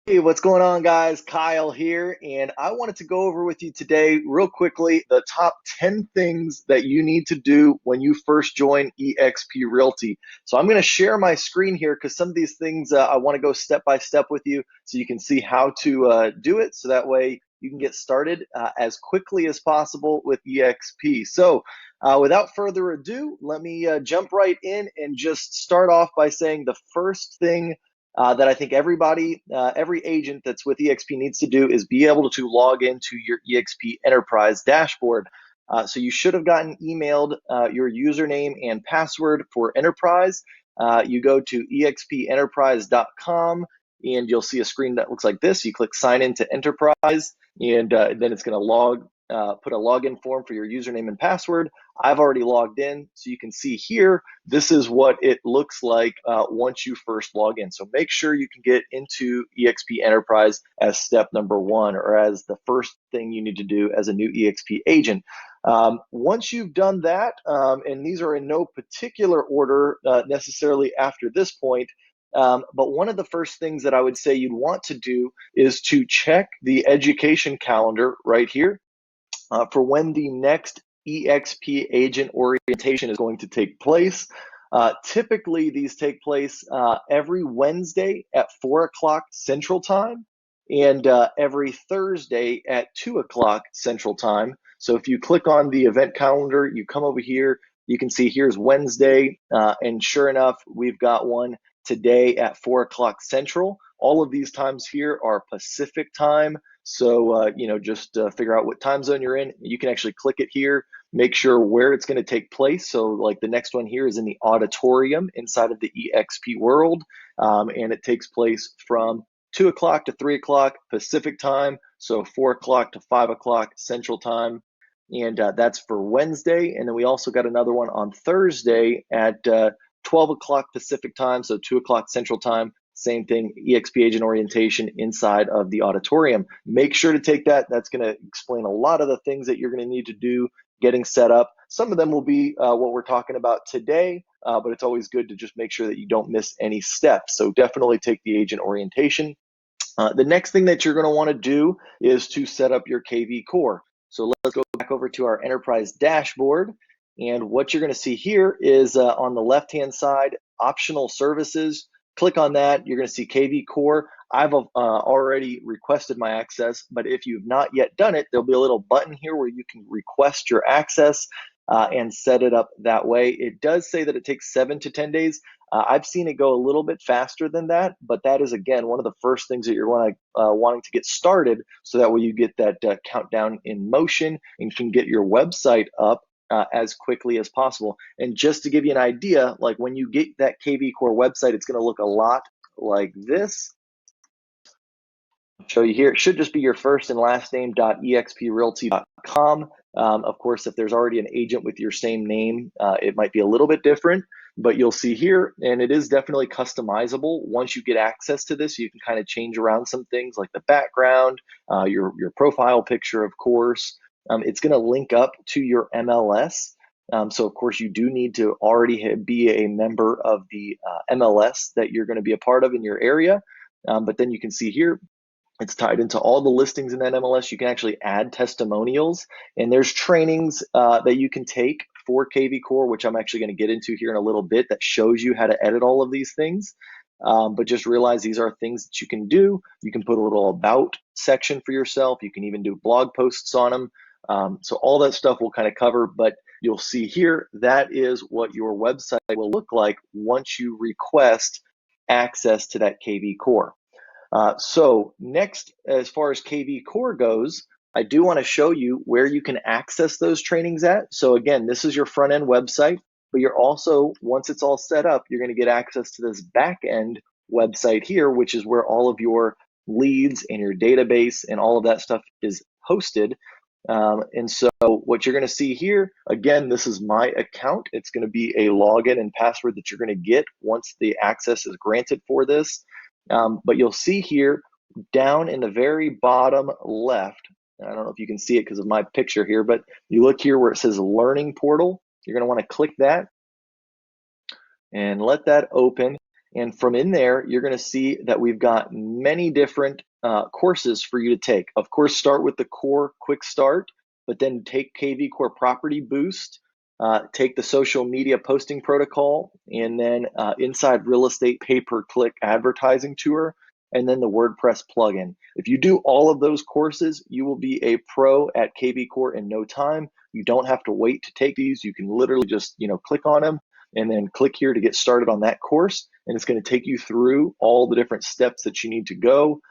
Hey, what's going on, guys? Kyle here, and I wanted to go over with you today, real quickly, the top 10 things that you need to do when you first join eXp Realty. So I'm going to share my screen here because some of these things I want to go step by step with you so you can see how to do it. So that way you can get started as quickly as possible with eXp. So without further ado, let me jump right in and just start off by saying the first thing that I think every agent that's with eXp needs to do is be able to log into your eXp Enterprise dashboard. So you should have gotten emailed your username and password for Enterprise. You go to expenterprise.com and you'll see a screen that looks like this. You click sign into Enterprise, and then it's going to put a login form for your username and password. I've already logged in, so you can see here, this is what it looks like once you first log in. So make sure you can get into eXp Enterprise as step number one, or as the first thing you need to do as a new eXp agent. Once you've done that, and these are in no particular order necessarily after this point, but one of the first things that I would say you'd want to do is to check the education calendar right here for when the next eXp agent orientation is going to take place. Typically, these take place every Wednesday at 4 o'clock Central Time and every Thursday at 2 o'clock Central Time. So if you click on the event calendar, you come over here, you can see here's Wednesday, and sure enough, we've got one today at 4 o'clock Central. All of these times here are Pacific time. So, just figure out what time zone you're in. You can actually click it here, make sure where it's going to take place. So like the next one here is in the auditorium inside of the eXp world. And it takes place from 2 o'clock to 3 o'clock Pacific time. So 4 o'clock to 5 o'clock Central time. And that's for Wednesday. And then we also got another one on Thursday at 12 o'clock Pacific time. So 2 o'clock Central time. Same thing, eXp agent orientation inside of the auditorium. Make sure to take that. That's going to explain a lot of the things that you're going to need to do getting set up. Some of them will be what we're talking about today, but it's always good to just make sure that you don't miss any steps. So definitely take the agent orientation. The next thing that you're going to want to do is to set up your KV core. So let's go back over to our enterprise dashboard. And what you're going to see here is on the left-hand side, optional services. Click on that. You're going to see KV Core. I've already requested my access, but if you've not yet done it, there'll be a little button here where you can request your access and set it up that way. It does say that it takes 7 to 10 days. I've seen it go a little bit faster than that, but that is, again, one of the first things that you're wanting to get started, so that way you get that countdown in motion and can get your website up as quickly as possible. And just to give you an idea, like when you get that KV Core website, it's going to look a lot like this. I'll show you here. It should just be your first and last name.exprealty.com. Of course, if there's already an agent with your same name, it might be a little bit different, but you'll see here, and it is definitely customizable. Once you get access to this, you can kind of change around some things like the background, your profile picture, of course. It's going to link up to your MLS. So of course you do need to already be a member of the MLS that you're going to be a part of in your area. But then you can see here, it's tied into all the listings in that MLS. You can actually add testimonials, and there's trainings that you can take for KV Core, which I'm actually going to get into here in a little bit, that shows you how to edit all of these things. But just realize these are things that you can do. You can put a little about section for yourself. You can even do blog posts on them. So all that stuff we'll kind of cover, but you'll see here, that is what your website will look like once you request access to that KV Core. So next, as far as KV Core goes, I do want to show you where you can access those trainings at. So again, this is your front end website, but you're also, once it's all set up, you're going to get access to this back end website here, which is where all of your leads and your database and all of that stuff is hosted. And so what you're going to see here, again, this is my account. It's going to be a login and password that you're going to get once the access is granted for this. But you'll see here down in the very bottom left, I don't know if you can see it because of my picture here, but you look here where it says Learning Portal. You're going to want to click that and let that open. And from in there, you're going to see that we've got many different courses for you to take. Of course, start with the core quick start, but then take KV Core Property Boost, take the social media posting protocol, and then inside real estate pay-per-click advertising tour, and then the WordPress plugin. If you do all of those courses, you will be a pro at KV Core in no time. You don't have to wait to take these. You can literally just, click on them and then click here to get started on that course. And it's going to take you through all the different steps that you need to go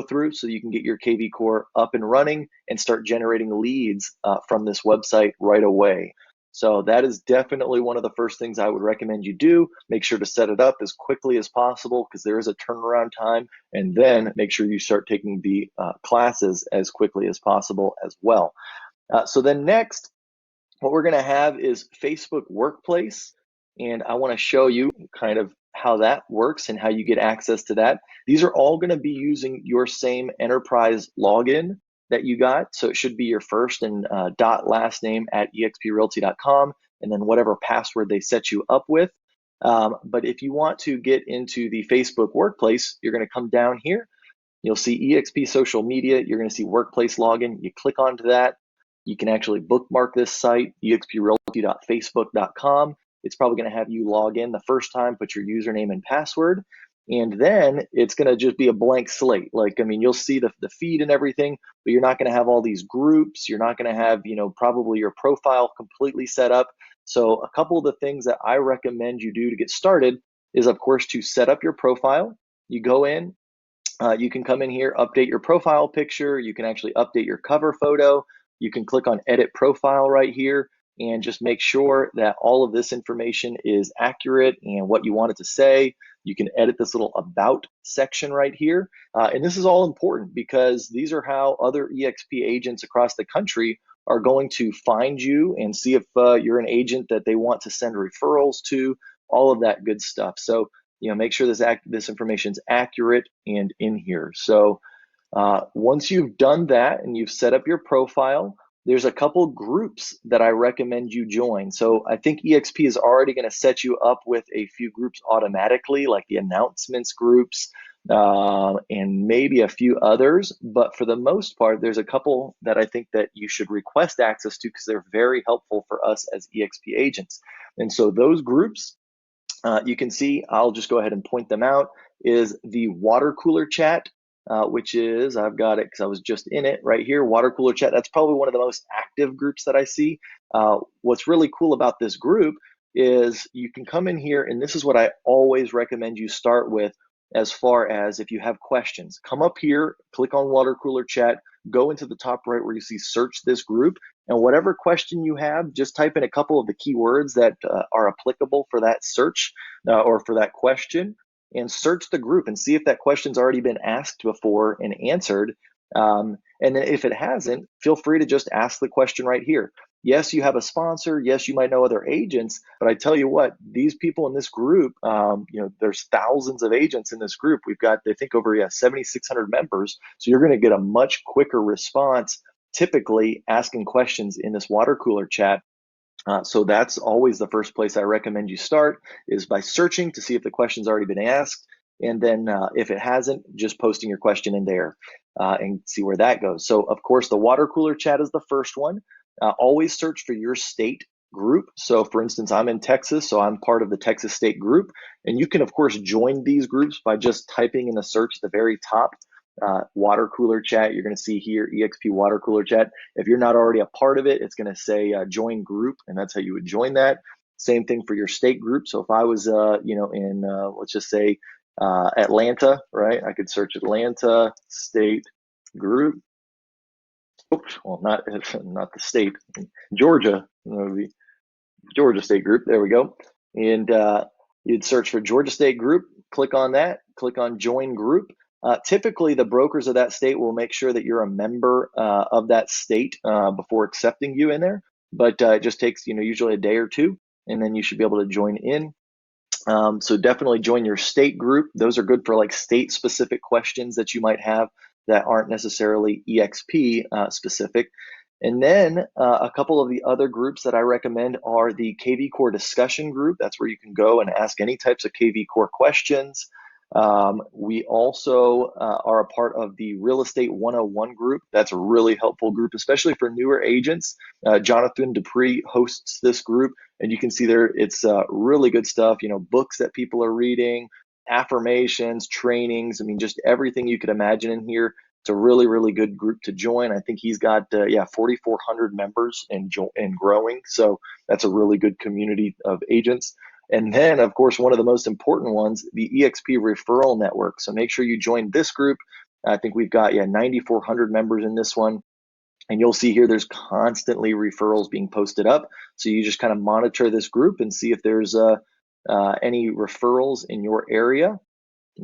through so you can get your KV Core up and running and start generating leads from this website right away. So that is definitely one of the first things I would recommend you do. Make sure to set it up as quickly as possible because there is a turnaround time, and then make sure you start taking the classes as quickly as possible as well. So then next, what we're going to have is Facebook Workplace, and I want to show you kind of how that works and how you get access to that. These are all going to be using your same enterprise login that you got. So it should be your first and last name at exprealty.com, and then whatever password they set you up with. But if you want to get into the Facebook Workplace, you're going to come down here. You'll see eXp Social Media. You're going to see Workplace Login. You click onto that. You can actually bookmark this site, exprealty.facebook.com. It's probably going to have you log in the first time, put your username and password, and then it's going to just be a blank slate. You'll see the feed and everything, but you're not going to have all these groups. You're not going to have, probably your profile completely set up. So a couple of the things that I recommend you do to get started is, of course, to set up your profile. You go in, you can come in here, update your profile picture. You can actually update your cover photo. You can click on edit profile right here and just make sure that all of this information is accurate and what you want it to say. You can edit this little about section right here. And this is all important because these are how other eXp agents across the country are going to find you and see if you're an agent that they want to send referrals to, all of that good stuff. So, make sure this information is accurate and in here. So once you've done that and you've set up your profile, there's a couple groups that I recommend you join. So I think eXp is already going to set you up with a few groups automatically, like the announcements groups and maybe a few others. But for the most part, there's a couple that I think that you should request access to because they're very helpful for us as eXp agents. And so those groups, you can see, I'll just go ahead and point them out, is the water cooler chat, which is, I've got it because I was just in it right here, water cooler chat. That's probably one of the most active groups that I see. What's really cool about this group is you can come in here, and this is what I always recommend you start with as far as if you have questions. Come up here, click on water cooler chat, go into the top right where you see search this group, and whatever question you have, just type in a couple of the keywords that are applicable for that search or for that question, and search the group and see if that question's already been asked before and answered. And then if it hasn't, feel free to just ask the question right here. Yes, you have a sponsor. Yes, you might know other agents, but I tell you what, these people in this group, there's thousands of agents in this group. We've got, I think, over 7,600 members. So you're going to get a much quicker response, typically asking questions in this water cooler chat. So that's always the first place I recommend you start, is by searching to see if the question's already been asked. And then if it hasn't, just posting your question in there and see where that goes. So of course, the water cooler chat is the first one. Always search for your state group. So for instance, I'm in Texas, so I'm part of the Texas state group. And you can of course join these groups by just typing in the search at the very top, water cooler chat. You're going to see here eXp water cooler chat. If you're not already a part of it, it's going to say join group, and that's how you would join that. Same thing for your state group. So if I was in let's just say Atlanta, right, I could search Atlanta state group. Oops, well, not the state, Georgia, the Georgia state group. There we go. And you'd search for Georgia state group, click on that, click on join group. Typically, the brokers of that state will make sure that you're a member of that state before accepting you in there. But it just takes, usually a day or two, and then you should be able to join in. So definitely join your state group. Those are good for like state specific questions that you might have that aren't necessarily eXp specific. And then a couple of the other groups that I recommend are the KV Core discussion group. That's where you can go and ask any types of KV Core questions. We also are a part of the Real Estate 101 group. That's a really helpful group, especially for newer agents. Jonathan Dupree hosts this group, and you can see there it's really good stuff, books that people are reading, affirmations, trainings. I mean, just everything you could imagine in here. It's a really, really good group to join. I think he's got 4,400 members and growing. So that's a really good community of agents. And then, of course, one of the most important ones, the eXp Referral Network. So make sure you join this group. I think we've got 9,400 members in this one. And you'll see here there's constantly referrals being posted up. So you just kind of monitor this group and see if there's any referrals in your area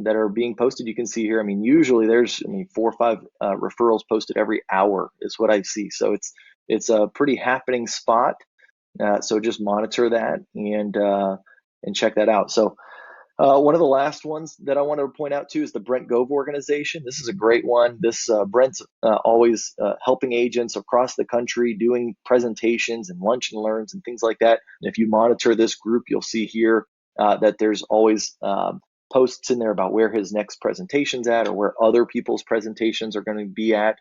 that are being posted. You can see here, usually there's 4 or 5 referrals posted every hour is what I see. So it's a pretty happening spot. So just monitor that and check that out. So one of the last ones that I want to point out too is the Brent Gove organization. This is a great one. This Brent's always helping agents across the country, doing presentations and lunch and learns and things like that. And if you monitor this group, you'll see here that there's always posts in there about where his next presentation's at or where other people's presentations are going to be at.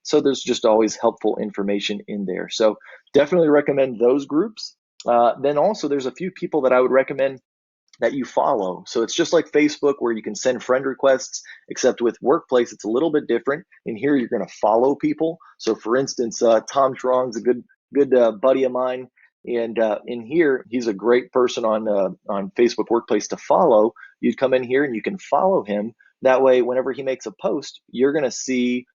So there's just always helpful information in there. So definitely recommend those groups. Then also there's a few people that I would recommend that you follow. So it's just like Facebook where you can send friend requests, except with Workplace, it's a little bit different. In here, you're going to follow people. So for instance, Tom Strong's a good buddy of mine. And in here, he's a great person on Facebook Workplace to follow. You'd come in here and you can follow him. That way, whenever he makes a post, you're going to see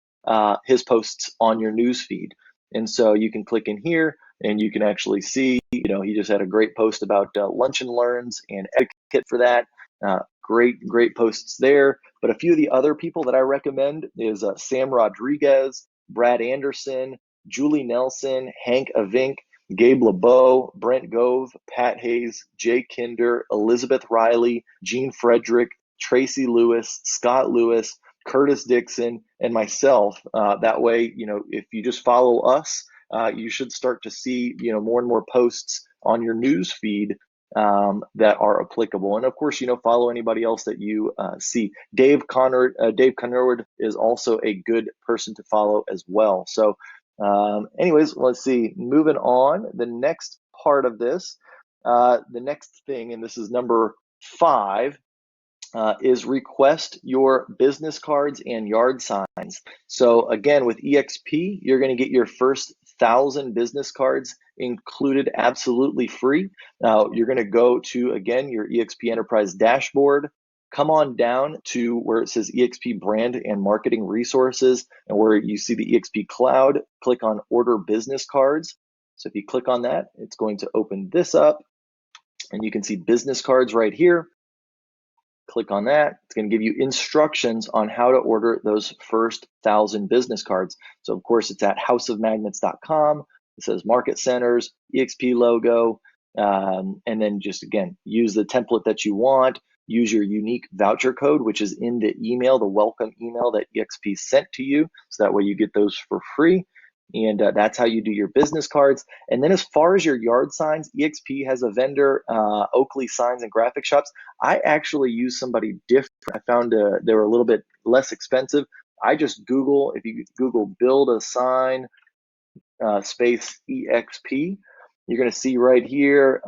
his posts on your news feed. And so you can click in here and you can actually see, he just had a great post about lunch and learns and etiquette for that. Great posts there. But a few of the other people that I recommend is Sam Rodriguez, Brad Anderson, Julie Nelson, Hank Avink, Gabe LeBeau, Brent Gove, Pat Hayes, Jay Kinder, Elizabeth Riley, Gene Frederick, Traci Lewis, Scott Lewis, Curtis Dixon, and myself. That way, if you just follow us, you should start to see, more and more posts on your news feed that are applicable. And of course, follow anybody else that you see. Dave Conrad is also a good person to follow as well. So anyways, let's see, moving on. The next part of this, the next thing, and this is number 5, is request your business cards and yard signs. So again, with eXp, you're going to get your first 1,000 business cards included absolutely free. Now you're going to go to, again, your eXp Enterprise dashboard, come on down to where it says eXp Brand and Marketing Resources, and where you see the eXp Cloud, click on Order Business Cards. So if you click on that, it's going to open this up, and you can see business cards right here. Click on that. It's going to give you instructions on how to order those first 1,000 business cards. So of course it's at houseofmagnets.com. It says market centers, eXp logo, and then just again, use the template that you want. Use your unique voucher code, which is in the email, the welcome email that eXp sent to you. So that way you get those for free. And that's how you do your business cards. And then as far as your yard signs, eXp has a vendor, Oakley Signs and Graphic Shops. I actually use somebody different. I found they were a little bit less expensive. I just Google, if you Google build a sign space eXp, you're going to see right here,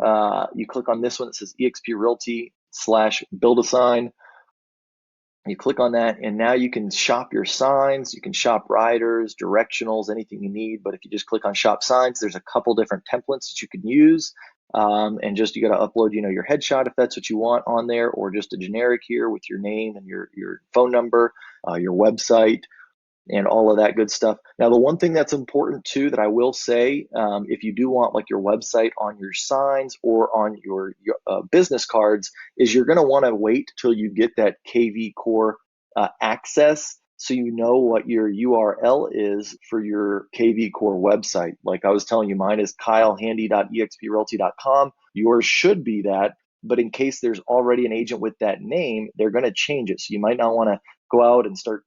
you click on this one that says eXp Realty / build a sign. You click on that, and now you can shop your signs. You can shop riders, directionals, anything you need. But if you just click on shop signs, there's a couple different templates that you can use. And just you got to upload, your headshot if that's what you want on there, or just a generic here with your name and your phone number, your website, and all of that good stuff. Now, the one thing that's important too that I will say, if you do want like your website on your signs or on your business cards, is you're going to want to wait till you get that KV Core access, so you know what your URL is for your KV Core website. Like I was telling you, mine is kylehandy.exprealty.com. Yours should be that. But in case there's already an agent with that name, they're going to change it. So you might not want to go out and start,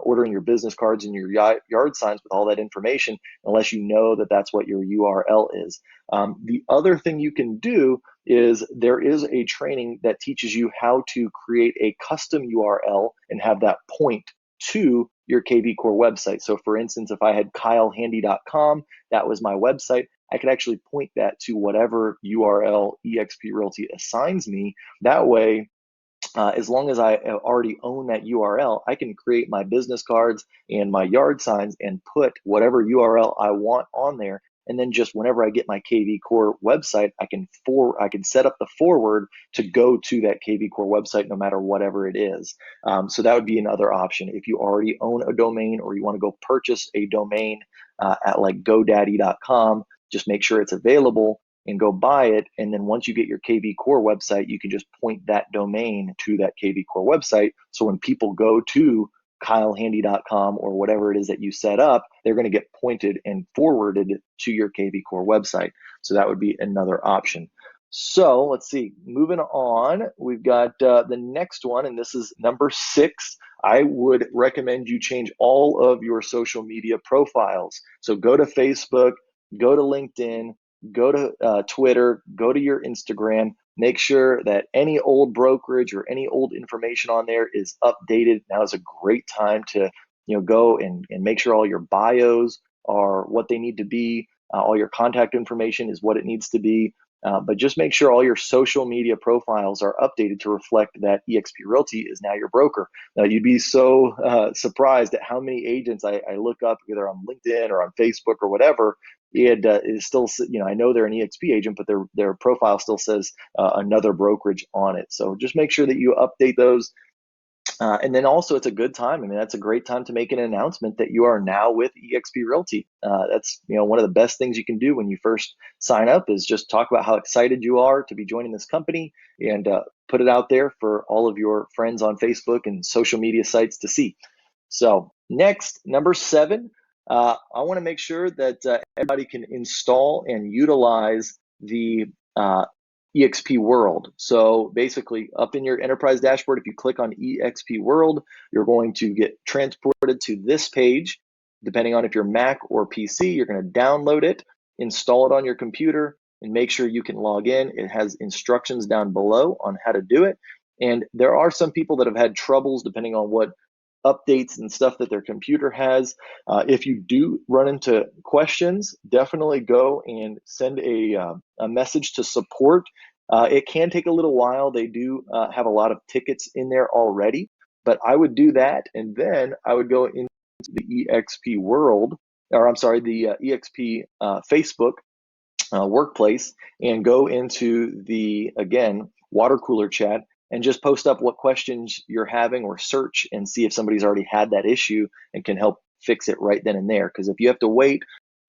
ordering your business cards and your yard signs with all that information unless you know that that's what your URL is. The other thing you can do is there is a training that teaches you how to create a custom URL and have that point to your KV Core website. So for instance, if I had kylehandy.com, that was my website, I could actually point that to whatever URL eXp Realty assigns me. That way, as long as I already own that URL, I can create my business cards and my yard signs and put whatever URL I want on there. And then just whenever I get my KV Core website, I can set up the forward to go to that KV Core website no matter whatever it is. So that would be another option. If you already own a domain or you want to go purchase a domain at like GoDaddy.com, just make sure it's available and go buy it. And then once you get your KV Core website, you can just point that domain to that KV Core website. So when people go to kylehandy.com or whatever it is that you set up, they're going to get pointed and forwarded to your KV Core website. So that would be another option. So let's see, moving on, we've got the next one, and this is number 6. I would recommend you change all of your social media profiles. So go to Facebook, go to LinkedIn, go to Twitter, go to your Instagram, make sure that any old brokerage or any old information on there is updated. Now is a great time to go and make sure all your bios are what they need to be. All your contact information is what it needs to be. But just make sure all your social media profiles are updated to reflect that eXp Realty is now your broker. Now, you'd be so surprised at how many agents I look up either on LinkedIn or on Facebook or whatever. It is still, I know they're an eXp agent, but their profile still says another brokerage on it. So just make sure that you update those. And then also it's a good time. I mean, that's a great time to make an announcement that you are now with eXp Realty. That's, one of the best things you can do when you first sign up is just talk about how excited you are to be joining this company and put it out there for all of your friends on Facebook and social media sites to see. So next, number 7, I want to make sure that everybody can install and utilize the eXp World. So basically up in your enterprise dashboard, if you click on eXp World, you're going to get transported to this page. Depending on if you're Mac or PC, you're going to download it, install it on your computer, and make sure you can log in. It has instructions down below on how to do it. And there are some people that have had troubles depending on what updates and stuff that their computer has. If you do run into questions, definitely go and send a message to support. It can take a little while. They do have a lot of tickets in there already, but I would do that. And then I would go into the eXp World, or I'm sorry, the eXp Facebook workplace and go into the, again, water cooler chat and just post up what questions you're having or search and see if somebody's already had that issue and can help fix it right then and there. Because if you have to wait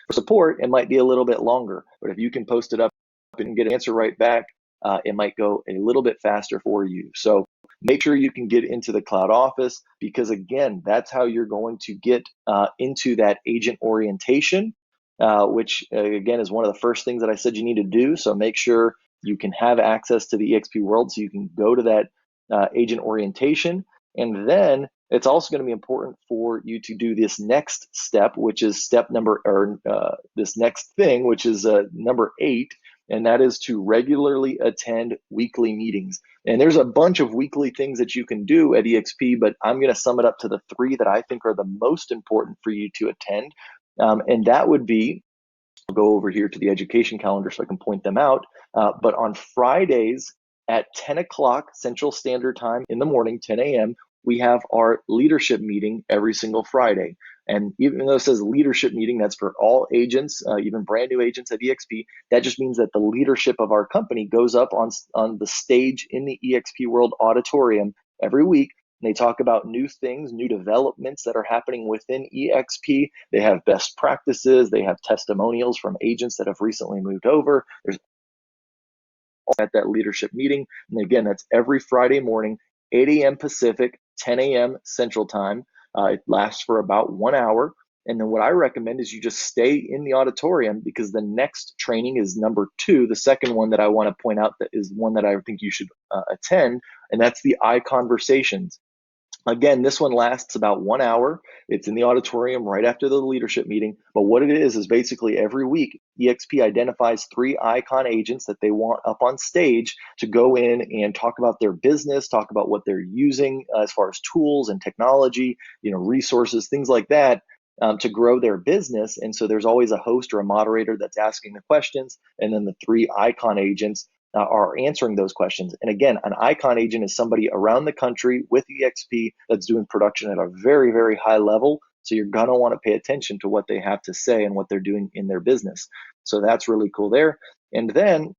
for support, it might be a little bit longer. But if you can post it up and get an answer right back, it might go a little bit faster for you. So make sure you can get into the cloud office because, again, that's how you're going to get into that agent orientation, which, again, is one of the first things that I said you need to do. So make sure you can have access to the eXp World so you can go to that agent orientation. And then it's also going to be important for you to do this next step, which is this next thing, which is number 8, and that is to regularly attend weekly meetings. And there's a bunch of weekly things that you can do at eXp, but I'm going to sum it up to the 3 that I think are the most important for you to attend. And that would be, I'll go over here to the education calendar so I can point them out. But on Fridays at 10 o'clock Central Standard Time in the morning, 10 a.m., we have our leadership meeting every single Friday. And even though it says leadership meeting, that's for all agents, even brand new agents at eXp. That just means that the leadership of our company goes up on the stage in the eXp World Auditorium every week. And they talk about new things, new developments that are happening within eXp. They have best practices. They have testimonials from agents that have recently moved over. There's at that leadership meeting. And again, that's every Friday morning, 8 a.m. Pacific, 10 a.m. Central Time. It lasts for about 1 hour. And then what I recommend is you just stay in the auditorium because the next training is number 2. The second one that I want to point out that is one that I think you should attend, and that's the iConversations. Again, this one lasts about 1 hour. It's in the auditorium right after the leadership meeting. But what it is basically every week, eXp identifies 3 icon agents that they want up on stage to go in and talk about their business, talk about what they're using as far as tools and technology, resources, things like that. To grow their business. And so there's always a host or a moderator that's asking the questions, and then the 3 icon agents are answering those questions. And again, an icon agent is somebody around the country with eXp that's doing production at a very, very high level. So you're going to want to pay attention to what they have to say and what they're doing in their business. So that's really cool there. And then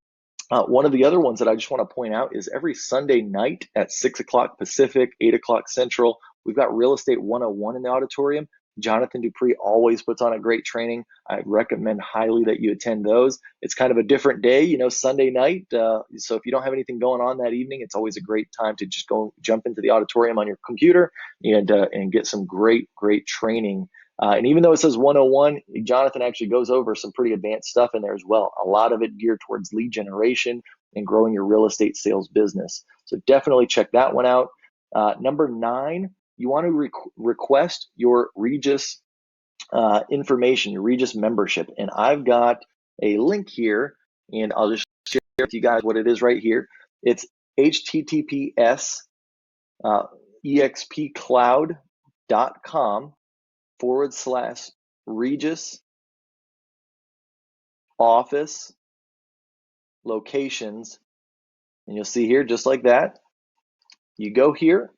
one of the other ones that I just want to point out is every Sunday night at 6 o'clock Pacific, 8 o'clock Central, we've got Real Estate 101 in the auditorium. Jonathan Dupree always puts on a great training. I recommend highly that you attend those. It's kind of a different day, Sunday night. So if you don't have anything going on that evening, it's always a great time to just go jump into the auditorium on your computer and get some great training. And even though it says 101, Jonathan actually goes over some pretty advanced stuff in there as well. A lot of it geared towards lead generation and growing your real estate sales business. So definitely check that one out. Number 9, you want to request your Regus information, your Regus membership. And I've got a link here, and I'll just share with you guys what it is right here. It's https expcloud.com/Regus office locations. And you'll see here, just like that, you go here,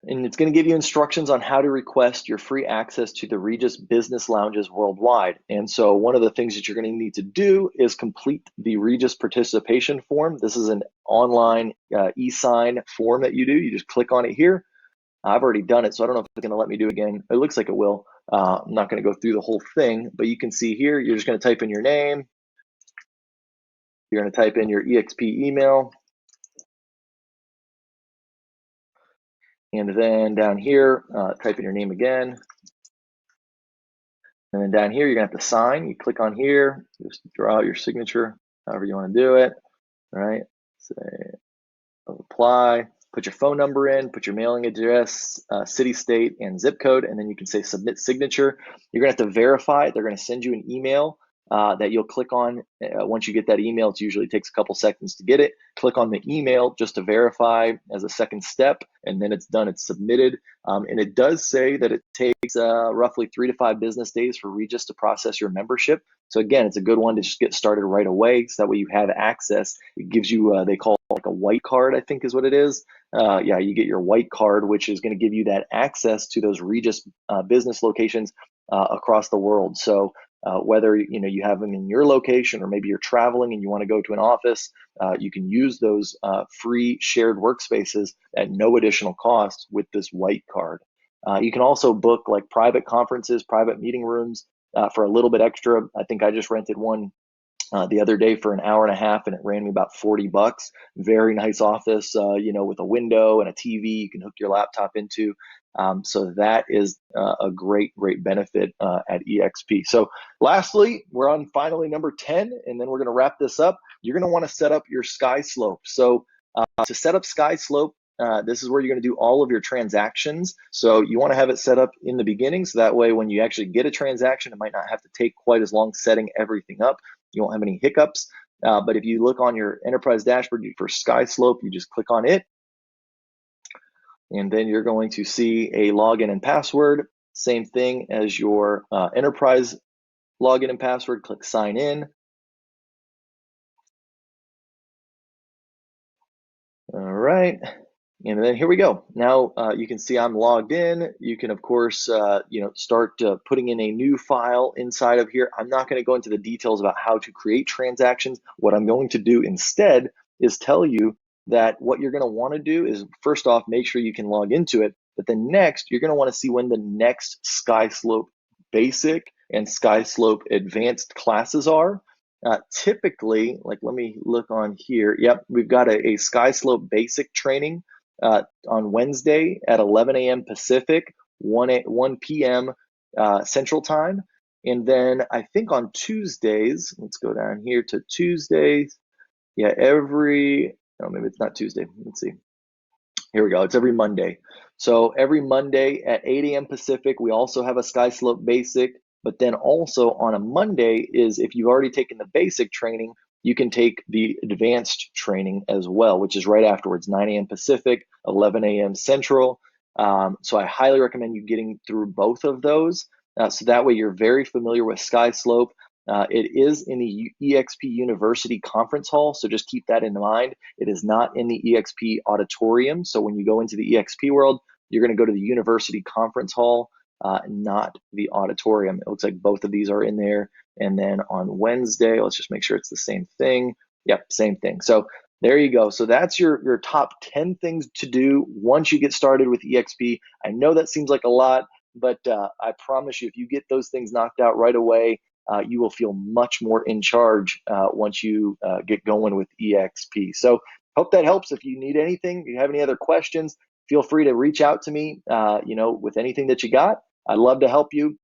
and it's going to give you instructions on how to request your free access to the Regus business lounges worldwide. And so one of the things that you're going to need to do is complete the Regus participation form. This is an online e-sign form that you do. You just click on it here. I've already done it, so I don't know if it's going to let me do it again. It looks like it will. I'm not going to go through the whole thing, but you can see here, you're just going to type in your name. You're going to type in your eXp email. And then down here, type in your name again. And then down here, you're going to have to sign. You click on here, just draw out your signature, however you want to do it. All right, say apply, put your phone number in, put your mailing address, city, state, and zip code, and then you can say submit signature. You're going to have to verify it. They're going to send you an email that you'll click on. Once you get that email, it usually takes a couple seconds to get it. Click on the email just to verify as a second step, and then it's done. It's submitted. And it does say that it takes roughly 3 to 5 business days for Regus to process your membership. So again, it's a good one to just get started right away, so that way you have access. It gives you, they call it like a white card, I think is what it is. Yeah, you get your white card, which is going to give you that access to those Regus business locations across the world. So whether you have them in your location, or maybe you're traveling and you want to go to an office, you can use those free shared workspaces at no additional cost with this white card. You can also book like private conferences, private meeting rooms for a little bit extra. I think I just rented one the other day for an hour and a half, and it ran me about $40. Very nice office, with a window and a TV you can hook your laptop into. So that is a great benefit at eXp. So lastly, we're on finally number 10, and then we're going to wrap this up. You're going to want to set up your sky slope. So to set up sky slope, this is where you're going to do all of your transactions. So you want to have it set up in the beginning, so that way when you actually get a transaction, it might not have to take quite as long setting everything up. You won't have any hiccups. But if you look on your enterprise dashboard for sky slope, you just click on it. And then you're going to see a login and password. Same thing as your enterprise login and password. Click sign in. All right. And then here we go. Now you can see I'm logged in. You can, of course, start putting in a new file inside of here. I'm not going to go into the details about how to create transactions. What I'm going to do instead is tell you that what you're going to want to do is, first off, make sure you can log into it. But then next, you're going to want to see when the next SkySlope Basic and SkySlope Advanced classes are. Typically, like let me look on here. Yep, we've got a SkySlope Basic training on Wednesday at 11 a.m. Pacific, 1 p.m. Central Time. And then I think on Tuesdays, let's go down here to Tuesdays. Yeah, every No, maybe it's not Tuesday. Let's see. Here we go. It's every Monday. So every Monday at 8 a.m. Pacific, we also have a Sky Slope Basic. But then also on a Monday is if you've already taken the basic training, you can take the advanced training as well, which is right afterwards, 9 a.m. Pacific, 11 a.m. Central. So I highly recommend you getting through both of those. So that way you're very familiar with Sky Slope. It is in the eXp University conference hall, so just keep that in mind. It is not in the eXp auditorium. So when you go into the eXp world, you're going to go to the University conference hall, not the auditorium. It looks like both of these are in there. And then on Wednesday, let's just make sure it's the same thing. Yep, same thing. So there you go. So that's your top 10 things to do once you get started with eXp. I know that seems like a lot, but I promise you, if you get those things knocked out right away, you will feel much more in charge once you get going with eXp. So hope that helps. If you need anything, if you have any other questions, feel free to reach out to me, with anything that you got. I'd love to help you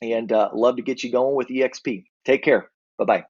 and love to get you going with eXp. Take care. Bye-bye.